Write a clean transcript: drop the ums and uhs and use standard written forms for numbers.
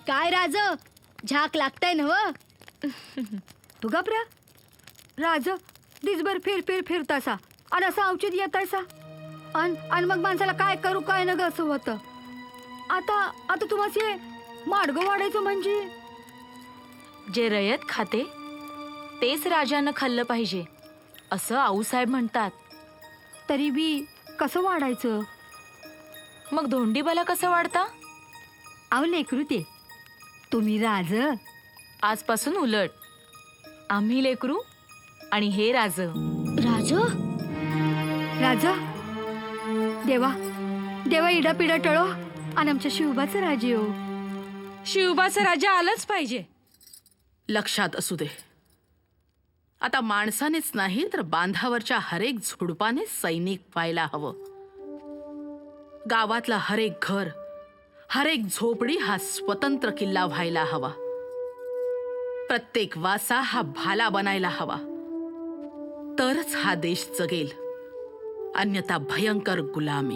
काय राज झाक लागतंय नव? तू घाबरा राज दिसभर फिर फिर फिरतासा आणि असं औचित येतायसा आणि मग माणसाला काय करू काय न ग असं होतं. आता आता तुम्हाला माडगं वाढायचं म्हणजे जे रयत खाते तेच राजानं खाल्लं पाहिजे असं आऊसाहेब म्हणतात. तरी बी कसं वाढायचं? मग धोंडीबाला कसं वाढता? अहो लेकरू ते तुम्ही राज. आजपासून उलट, आम्ही लेकरू आणि हे राज. राज राजा देवा देवा इडा पिडा टळो आणि आमच्या शिवबाचं राजे हो. शिवबाचा राजा आलाच पाहिजे. लक्षात असू दे, आता माणसानेच नाही तर बांधावरच्या हरेक झुडपाने सैनिक व्हायला हवं. गावातला हरेक घर, हरेक झोपडी हा स्वतंत्र किल्ला व्हायला हवा. प्रत्येक वासा हा भाला बनायला हवा. तरच हा देश जगेल, अन्यथा भयंकर गुलामी.